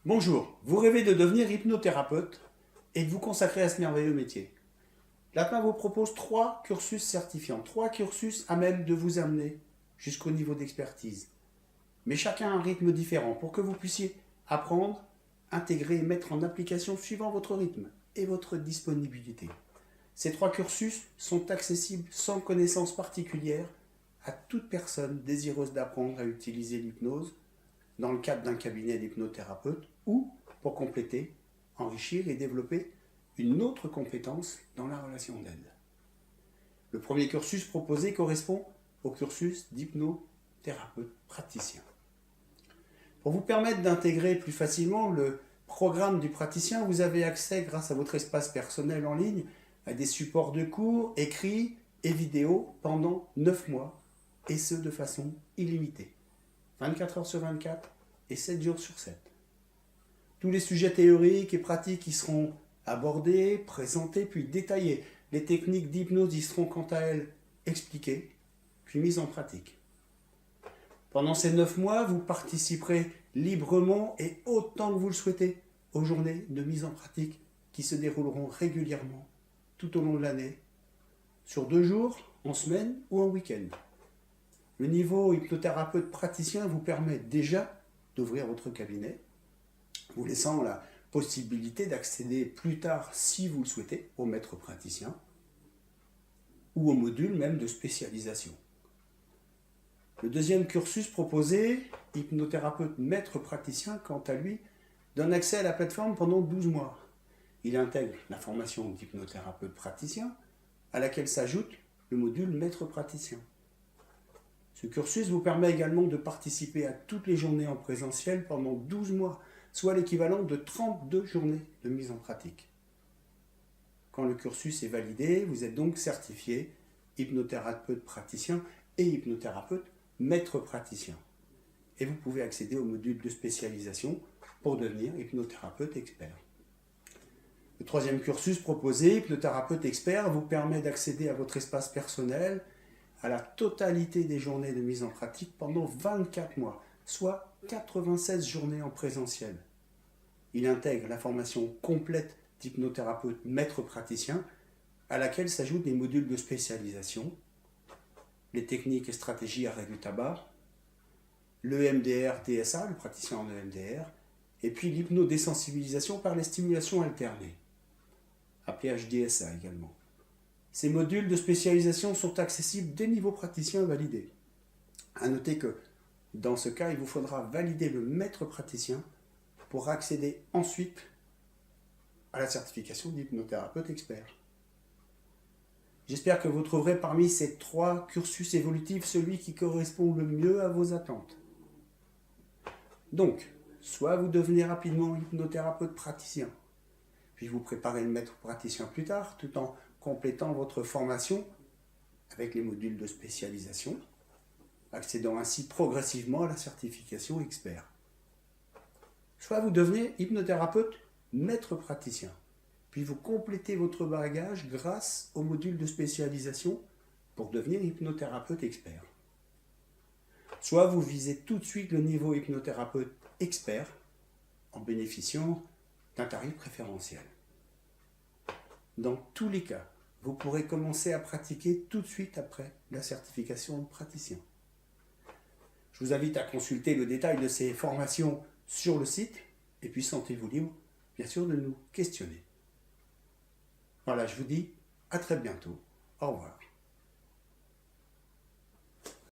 Bonjour, vous rêvez de devenir hypnothérapeute et de vous consacrer à ce merveilleux métier. L'APMA vous propose 3 cursus certifiants, 3 cursus à même de vous amener jusqu'au niveau d'expertise. Mais chacun a un rythme différent pour que vous puissiez apprendre, intégrer et mettre en application suivant votre rythme et votre disponibilité. Ces 3 cursus sont accessibles sans connaissance particulière à toute personne désireuse d'apprendre à utiliser l'hypnose dans le cadre d'un cabinet d'hypnothérapeute ou pour compléter, enrichir et développer une autre compétence dans la relation d'aide. Le premier cursus proposé correspond au cursus d'hypnothérapeute praticien. Pour vous permettre d'intégrer plus facilement le programme du praticien, vous avez accès, grâce à votre espace personnel en ligne, à des supports de cours, écrits et vidéos pendant 9 mois, et ce de façon illimitée. 24 heures sur 24 et 7 jours sur 7. Tous les sujets théoriques et pratiques qui seront abordés, présentés, puis détaillés. Les techniques d'hypnose y seront quant à elles expliquées, puis mises en pratique. Pendant ces 9 mois, vous participerez librement et autant que vous le souhaitez aux journées de mise en pratique qui se dérouleront régulièrement tout au long de l'année, sur 2 jours, en semaine ou en week-end. Le niveau hypnothérapeute praticien vous permet déjà d'ouvrir votre cabinet, vous laissant la possibilité d'accéder plus tard, si vous le souhaitez, au maître praticien ou au module même de spécialisation. Le deuxième cursus proposé, hypnothérapeute maître praticien, quant à lui, donne accès à la plateforme pendant 12 mois. Il intègre la formation d'hypnothérapeute praticien, à laquelle s'ajoute le module maître praticien. Ce cursus vous permet également de participer à toutes les journées en présentiel pendant 12 mois, soit l'équivalent de 32 journées de mise en pratique. Quand le cursus est validé, vous êtes donc certifié hypnothérapeute praticien et hypnothérapeute maître praticien. Et vous pouvez accéder au module de spécialisation pour devenir hypnothérapeute expert. Le troisième cursus proposé, hypnothérapeute expert, vous permet d'accéder à votre espace personnel, à la totalité des journées de mise en pratique pendant 24 mois, soit 96 journées en présentiel. Il intègre la formation complète d'hypnothérapeute maître praticien, à laquelle s'ajoutent des modules de spécialisation, les techniques et stratégies arrêt du tabac, le EMDR-DSA, le praticien en EMDR, et puis l'hypnodésensibilisation par les stimulations alternées, appelé HDSA également. Ces modules de spécialisation sont accessibles dès niveau praticien validé. A noter que dans ce cas, il vous faudra valider le maître praticien pour accéder ensuite à la certification d'hypnothérapeute expert. J'espère que vous trouverez parmi ces 3 cursus évolutifs celui qui correspond le mieux à vos attentes. Donc, soit vous devenez rapidement hypnothérapeute praticien, puis vous préparez le maître praticien plus tard, tout en complétant votre formation avec les modules de spécialisation, accédant ainsi progressivement à la certification expert. Soit vous devenez hypnothérapeute maître praticien, puis vous complétez votre bagage grâce au module de spécialisation pour devenir hypnothérapeute expert. Soit vous visez tout de suite le niveau hypnothérapeute expert en bénéficiant d'un tarif préférentiel. Dans tous les cas, vous pourrez commencer à pratiquer tout de suite après la certification de praticien. Je vous invite à consulter le détail de ces formations sur le site et puis sentez-vous libre, bien sûr, de nous questionner. Voilà, je vous dis à très bientôt. Au revoir.